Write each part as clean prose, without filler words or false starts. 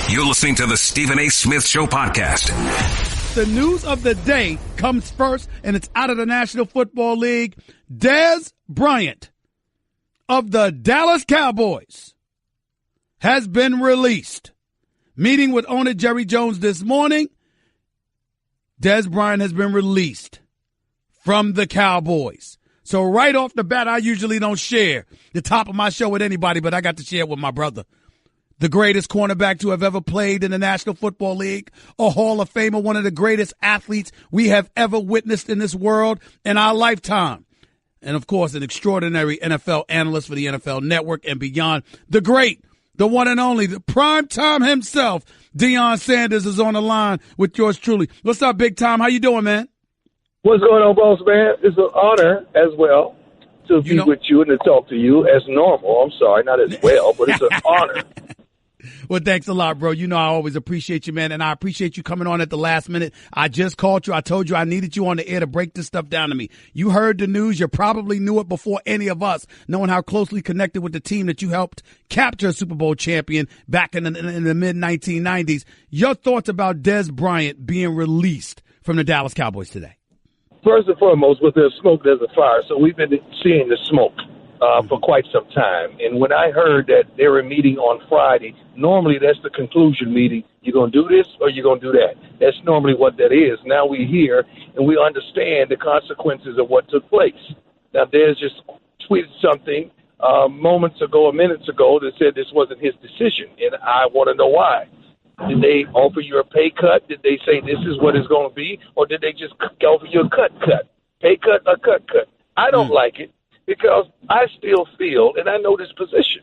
You're listening to the Stephen A. Smith Show podcast. The news of the day comes first, and it's out of the National Football League. Dez Bryant of the Dallas Cowboys has been released. Meeting with owner Jerry Jones this morning, Dez Bryant has been released from the Cowboys. So right off the bat, I usually don't share the top of my show with anybody, but I got to share it with my brother. The greatest cornerback to have ever played in the National Football League, a Hall of Famer, one of the greatest athletes we have ever witnessed in this world in our lifetime. And, of course, an extraordinary NFL analyst for the NFL Network and beyond. The great, the one and only, the Primetime himself, Deion Sanders, is on the line with yours truly. What's up, Big Time? How you doing, man? What's going on, boss man? It's an honor as well to be with you and to talk to you as normal. I'm sorry, not as well, but it's an honor. Well, thanks a lot, bro. You know I always appreciate you, man, and I appreciate you coming on at the last minute. I just called you. I told you I needed you on the air to break this stuff down to me. You heard the news. You probably knew it before any of us, knowing how closely connected with the team that you helped capture a Super Bowl champion back in the mid-1990s. Your thoughts about Dez Bryant being released from the Dallas Cowboys today? First and foremost, with the smoke, there's a fire. So we've been seeing the smoke for quite some time. And when I heard that they were meeting on Friday, normally that's the conclusion meeting. You're going to do this or you're going to do that. That's normally what that is. Now we're here and we understand the consequences of what took place. Now, Dez just tweeted something minutes ago that said this wasn't his decision. And I want to know why. Did they offer you a pay cut? Did they say this is what it's going to be? Or did they just offer you a cut? Pay cut or cut? I don't like it because I still feel, and I know this position,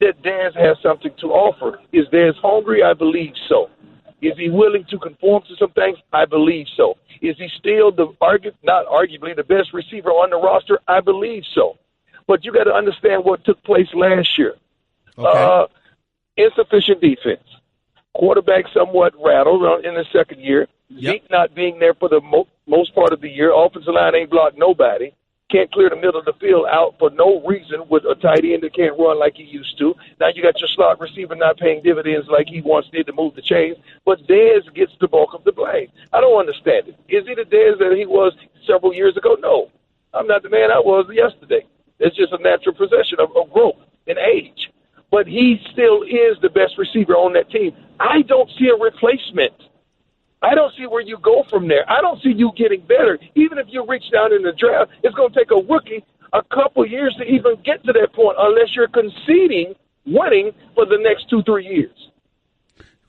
that Dez has something to offer. Is Dez hungry? I believe so. Is he willing to conform to some things? I believe so. Is he still not arguably the best receiver on the roster? I believe so. But you got to understand what took place last year. Okay. Insufficient defense. Quarterback somewhat rattled in the second year. Zeke not being there for the most part of the year. Offensive line ain't blocked nobody. Can't clear the middle of the field out for no reason with a tight end that can't run like he used to. Now you got your slot receiver not paying dividends like he once did to move the chains. But Dez gets the bulk of the blame. I don't understand it. Is he the Dez that he was several years ago? No. I'm not the man I was yesterday. It's just a natural procession of growth and age. But he still is the best receiver on that team. I don't see a replacement. I don't see where you go from there. I don't see you getting better. Even if you reach down in the draft, it's going to take a rookie a couple years to even get to that point unless you're conceding winning for the next 2-3 years.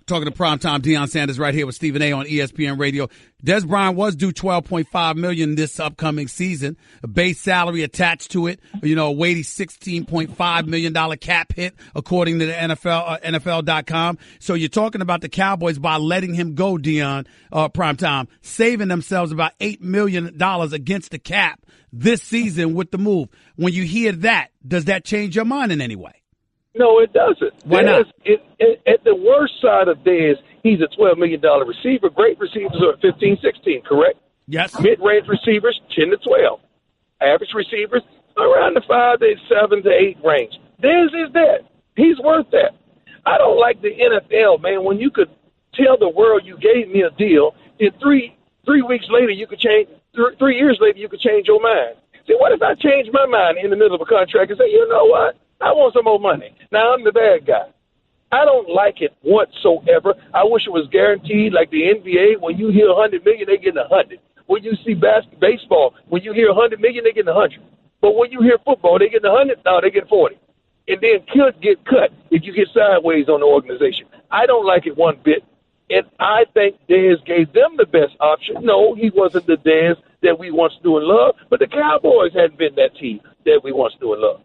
Talking to Primetime Deion Sanders right here with Stephen A. on ESPN Radio. Dez Bryant was due $12.5 million this upcoming season. A base salary attached to it, a weighty $16.5 million cap hit, according to the NFL.com. So you're talking about the Cowboys by letting him go, Deion, Primetime, saving themselves about $8 million against the cap this season with the move. When you hear that, does that change your mind in any way? No, it doesn't. Why not? At the worst side of Dez, he's a $12 million receiver. Great receivers are at 15, 16, correct? Yes. Mid-range receivers, 10 to 12. Average receivers, around the 5 to 7 to 8 range. Dez is that. He's worth that. I don't like the NFL, man, when you could tell the world you gave me a deal, and three weeks later you could change, 3 years later you could change your mind. See, what if I change my mind in the middle of a contract and say, you know what? I want some more money. Now I'm the bad guy. I don't like it whatsoever. I wish it was guaranteed like the NBA. When you hear $100 million, they get 100. When you see baseball, when you hear $100 million, they get 100. But when you hear football, they get 100. No, they get 40. And then could get cut if you get sideways on the organization. I don't like it one bit. And I think Dez gave them the best option. No, he wasn't the Dez that we once knew and loved, but the Cowboys hadn't been that team that we once knew and loved.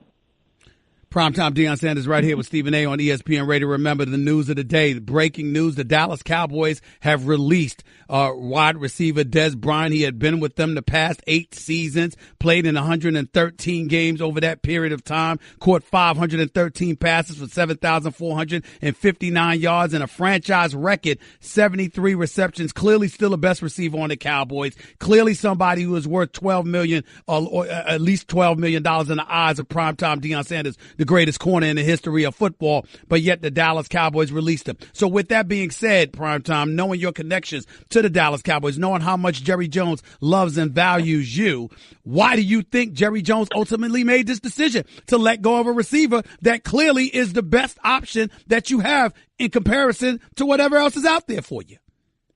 Primetime Deion Sanders right here with Stephen A. on ESPN Radio. Remember the news of the day, the breaking news, the Dallas Cowboys have released wide receiver Dez Bryant. He had been with them the past 8 seasons, played in 113 games over that period of time, caught 513 passes for 7,459 yards and a franchise record 73 receptions. Clearly still the best receiver on the Cowboys. Clearly somebody who is worth $12 million or at least $12 million in the eyes of Primetime Deion Sanders. the greatest corner in the history of football, but yet the Dallas Cowboys released him. So with that being said, Primetime, knowing your connections to the Dallas Cowboys, knowing how much Jerry Jones loves and values you, why do you think Jerry Jones ultimately made this decision to let go of a receiver that clearly is the best option that you have in comparison to whatever else is out there for you?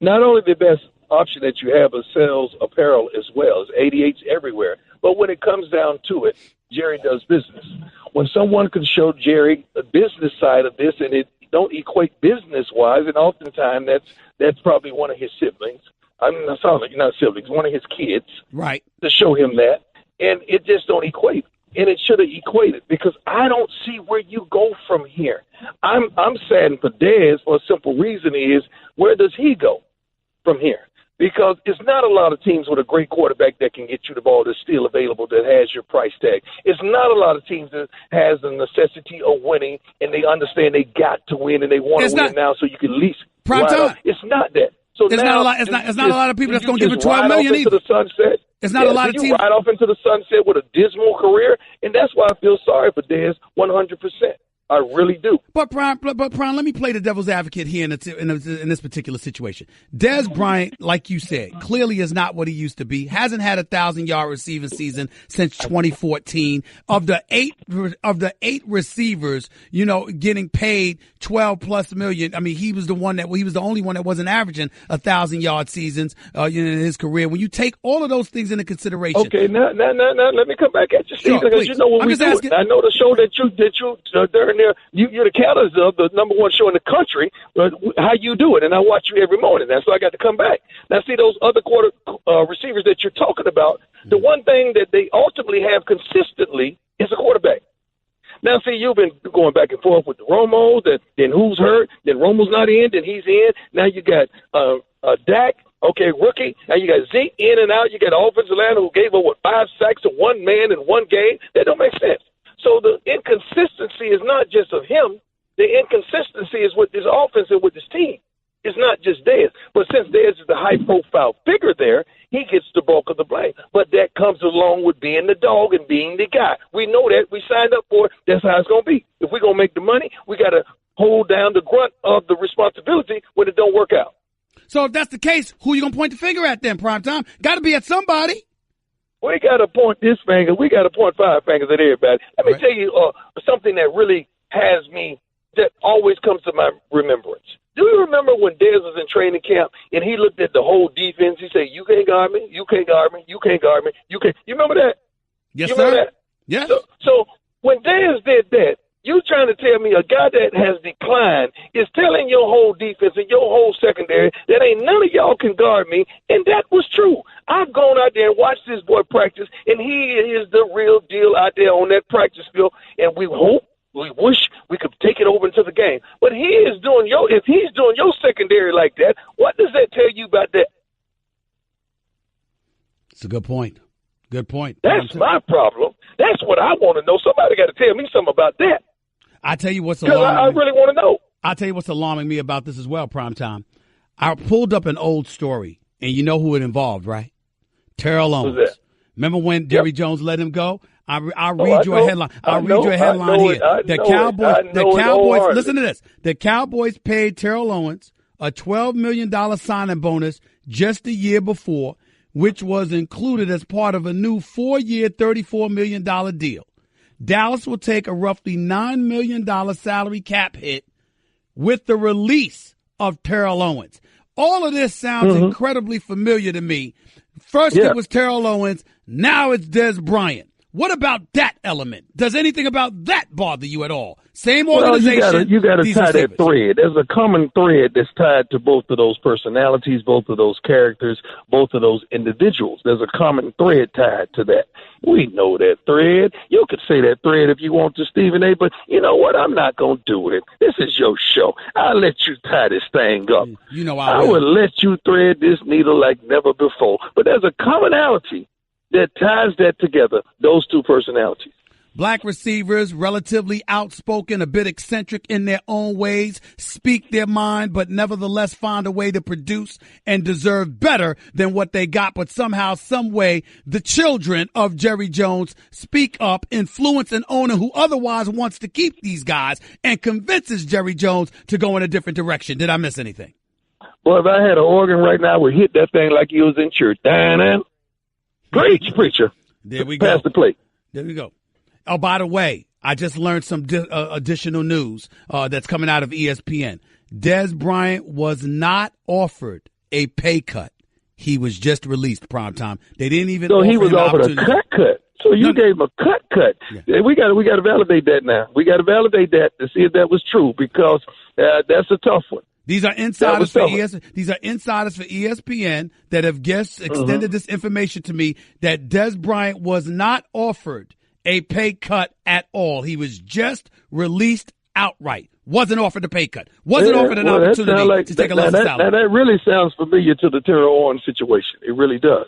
Not only the best option that you have, but sells apparel as well. It's 88s everywhere. But when it comes down to it, Jerry does business. When someone can show Jerry the business side of this and it don't equate business-wise, and oftentimes that's probably one of his siblings. I'm sorry, not siblings, one of his kids. Right. To show him that. And it just don't equate. And it should have equated because I don't see where you go from here. I'm saddened for Dez for a simple reason is where does he go from here? Because it's not a lot of teams with a great quarterback that can get you the ball that's still available that has your price tag. It's not a lot of teams that has the necessity of winning and they understand they got to win and they want to win now so you can at least prime time. It's not that. So it's now, not a lot of people that's going to give it $12 million either. The sunset. It's not a lot of teams. You ride off into the sunset with a dismal career, and that's why I feel sorry for Dez 100%. I really do. But Prime, let me play the devil's advocate here in this particular situation. Dez Bryant, like you said, clearly is not what he used to be. Hasn't had 1,000-yard receiving season since 2014. Of the eight receivers, getting paid $12+ million. I mean, he was the only one that wasn't averaging 1,000-yard seasons in his career. When you take all of those things into consideration. Okay, now, let me come back at you, Steve, because you know what we do. I know the show that you during there, you're the catalyst of the number one show in the country, how you do it, and I watch you every morning. That's why I got to come back. Now, see, those other receivers that you're talking about, the one thing that they ultimately have consistently is a quarterback. Now, see, you've been going back and forth with the Romo, then who's hurt, then Romo's not in, then he's in. Now you got Dak, okay, rookie. Now you got Zeke in and out. You got an offensive line who gave up, 5 sacks to one man in one game. That don't make sense. So the inconsistency is not just of him. The inconsistency is with his offense and with his team. It's not just Dez. But since Dez is the high-profile figure there, he gets the bulk of the blame. But that comes along with being the dog and being the guy. We know that. We signed up for it. That's how it's going to be. If we're going to make the money, we got to hold down the grunt of the responsibility when it don't work out. So if that's the case, who are you going to point the finger at then, Primetime? Got to be at somebody. We got to point this finger. We got to point 5 fingers at everybody. Let me tell you something that really has me, that always comes to my remembrance. Do you remember when Dez was in training camp and he looked at the whole defense? He said, you can't guard me, you can't guard me, you can't guard me, you can't. You remember that? Yes, you sir. Remember that? Yes. So when Dez did that, you trying to tell me a guy that has declined is telling your whole defense and your whole secondary that ain't none of y'all can guard me, and that was true. I've gone out there and watched this boy practice, and he is the real deal out there on that practice field, and we wish we could take it over into the game. But if he's doing your secondary like that, what does that tell you about that? It's a good point. Good point. That's my problem. That's what I want to know. Somebody got to tell me something about that. I tell you what's alarming. I really want to know. I'll tell you what's alarming me about this as well, Primetime. I pulled up an old story, and you know who it involved, right? Terrell Owens. Remember when Jerry Jones let him go? I'll read you a headline. I'll read you a headline here. The Cowboys. Listen to this. The Cowboys paid Terrell Owens a $12 million signing bonus just the year before, which was included as part of a new 4-year, $34 million deal. Dallas will take a roughly $9 million salary cap hit with the release of Terrell Owens. All of this sounds incredibly familiar to me. First it was Terrell Owens. Now it's Dez Bryant. What about that element? Does anything about that bother you at all? Same organization. Well, you got to tie that thread. There's a common thread that's tied to both of those personalities, both of those characters, both of those individuals. There's a common thread tied to that. We know that thread. You could say that thread if you want to, Stephen A., but you know what? I'm not going to do it. This is your show. I'll let you tie this thing up. You know I will let you thread this needle like never before. But there's a commonality that ties that together, those two personalities. Black receivers, relatively outspoken, a bit eccentric in their own ways, speak their mind, but nevertheless find a way to produce and deserve better than what they got. But somehow, some way, the children of Jerry Jones speak up, influence an owner who otherwise wants to keep these guys and convinces Jerry Jones to go in a different direction. Did I miss anything? Well, if I had an organ right now, I would hit that thing like you was in church. Preach, preacher. There we go. Pass the plate. There we go. Oh, by the way, I just learned some additional news that's coming out of ESPN. Dez Bryant was not offered a pay cut. He was just released, Primetime. They didn't even So offer he was him offered a cut. So you gave him a cut. Yeah. We got to validate that now. We got to validate that to see if that was true, because that's a tough one. These are insiders for ESPN that have extended this information to me that Dez Bryant was not offered a pay cut at all. He was just released outright. Wasn't offered a pay cut. Wasn't offered an opportunity to take a lesser salary. Now that really sounds familiar to the Terrell Owens situation. It really does.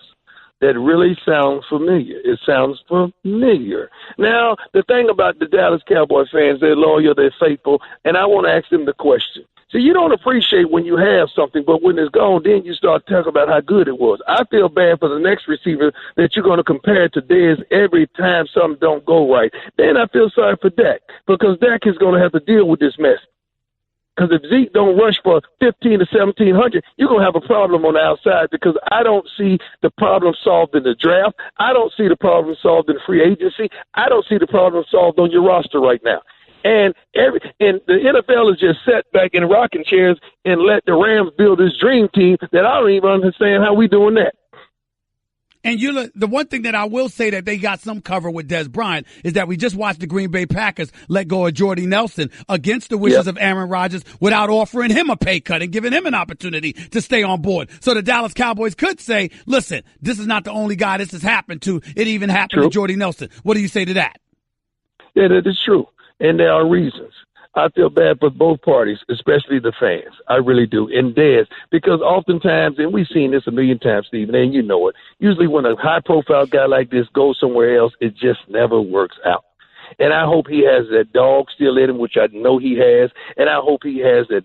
That really sounds familiar. It sounds familiar. Now, the thing about the Dallas Cowboy fans, they're loyal, they're faithful, and I want to ask them the question. See, you don't appreciate when you have something, but when it's gone, then you start talking about how good it was. I feel bad for the next receiver that you're going to compare to Dez every time something don't go right. Then I feel sorry for Dak, because Dak is going to have to deal with this mess. Because if Zeke don't rush for 1,500 to 1,700, you're going to have a problem on the outside, because I don't see the problem solved in the draft. I don't see the problem solved in free agency. I don't see the problem solved on your roster right now. And the NFL is just sat back in rocking chairs and let the Rams build this dream team that I don't even understand how we doing that. And the one thing that I will say that they got some cover with Dez Bryant is that we just watched the Green Bay Packers let go of Jordy Nelson against the wishes of Aaron Rodgers without offering him a pay cut and giving him an opportunity to stay on board. So the Dallas Cowboys could say, listen, this is not the only guy this has happened to. It even happened to Jordy Nelson. What do you say to that? Yeah, that is true. And there are reasons. I feel bad for both parties, especially the fans. I really do. And Dez, because oftentimes, and we've seen this a million times, Stephen, and you know it, usually when a high-profile guy like this goes somewhere else, it just never works out. And I hope he has that dog still in him, which I know he has, and I hope he has that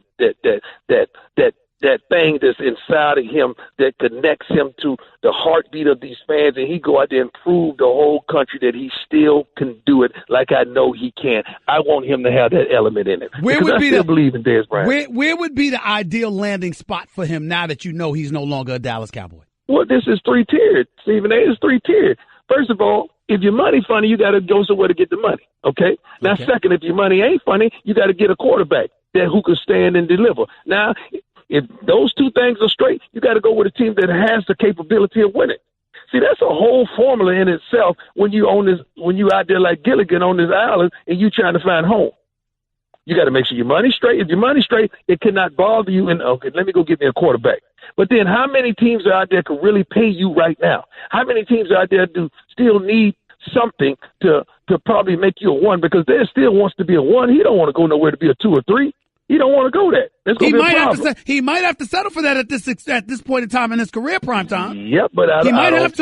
thing that's inside of him that connects him to the heartbeat of these fans, and he go out there and prove the whole country that he still can do it like I know he can. I want him to have that element in it. I still believe in Dez Bryant. Where would be the ideal landing spot for him now that you know he's no longer a Dallas Cowboy? Well, this is three-tiered, Stephen A. It's three-tiered. First of all, if your money funny, you got to go somewhere to get the money, okay? Now, second, if your money ain't funny, you got to get a quarterback who can stand and deliver. Now, if those two things are straight, you got to go with a team that has the capability of winning. See, that's a whole formula in itself when you out there like Gilligan on this island and you trying to find home. You got to make sure your money's straight. If your money's straight, it cannot bother you. And okay, let me go get me a quarterback. But then, how many teams are out there can really pay you right now? How many teams are out there do still need something to probably make you a one? Because there still wants to be a one. He don't want to go nowhere to be a 2 or 3. He don't want to go there. He might have to settle for that at this point in time in his career, Primetime. Yep, but I don't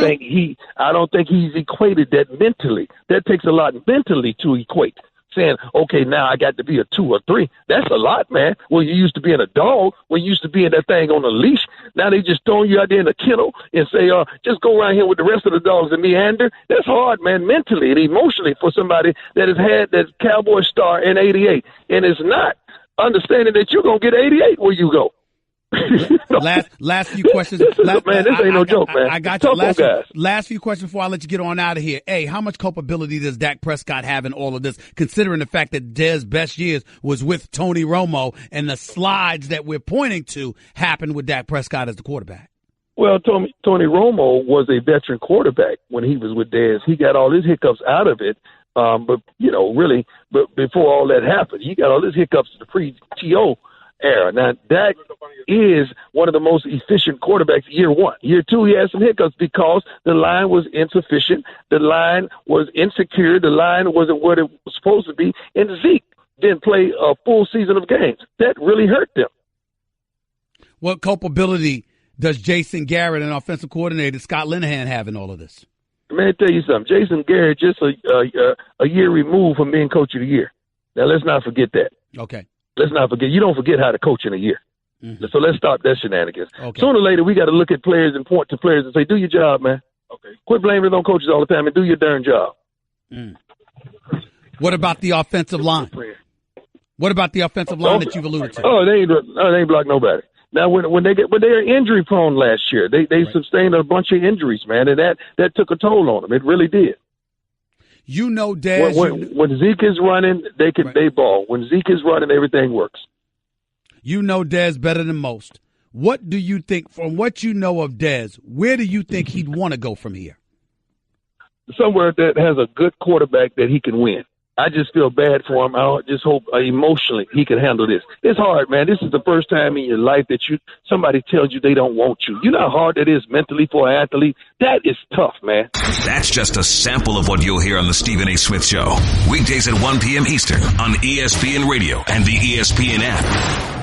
think he's equated that mentally. That takes a lot mentally to equate. Saying, okay, now I got to be a 2 or 3. That's a lot, man. Well, you used to being a dog. When you used to being that thing on a leash. Now they just throwing you out there in a kennel and say, just go around here with the rest of the dogs and meander. That's hard, man, mentally and emotionally for somebody that has had that Cowboy star in 88 and is not understanding that you're going to get 88 where you go. Last few questions. Man, this ain't no joke, man. I got you. Last few questions before I let you get on out of here. Hey, how much culpability does Dak Prescott have in all of this, considering the fact that Dez's best years was with Tony Romo and the slides that we're pointing to happened with Dak Prescott as the quarterback? Well, Tony Romo was a veteran quarterback when he was with Dez. He got all his hiccups out of it. But before all that happened, he got all his hiccups in the pre-TO era. Now, Dak is one of the most efficient quarterbacks year one. Year two, he had some hiccups because the line was insufficient. The line was insecure. The line wasn't what it was supposed to be. And Zeke didn't play a full season of games. That really hurt them. What culpability does Jason Garrett and offensive coordinator Scott Linehan have in all of this? Man, tell you something. Jason Garrett just a year removed from being coach of the year. Now, let's not forget that. Okay. Let's not forget. You don't forget how to coach in a year. Mm-hmm. So let's stop that shenanigans. Okay. Sooner or later, we got to look at players and point to players and say, do your job, man. Okay. Quit blaming it on coaches all the time and do your darn job. Mm. What about the offensive line? What about the offensive line that you've alluded to? Oh, they ain't blocked nobody. Now, when they are injury prone last year, they sustained a bunch of injuries, man, and that took a toll on them. It really did. You know, Dez. When Zeke is running, they ball. When Zeke is running, everything works. You know Dez better than most. What do you think, from what you know of Dez, where do you think he'd want to go from here? Somewhere that has a good quarterback that he can win. I just feel bad for him. I just hope emotionally he can handle this. It's hard, man. This is the first time in your life that somebody tells you they don't want you. You know how hard that is mentally for an athlete? That is tough, man. That's just a sample of what you'll hear on the Stephen A. Smith Show. Weekdays at 1 p.m. Eastern on ESPN Radio and the ESPN app.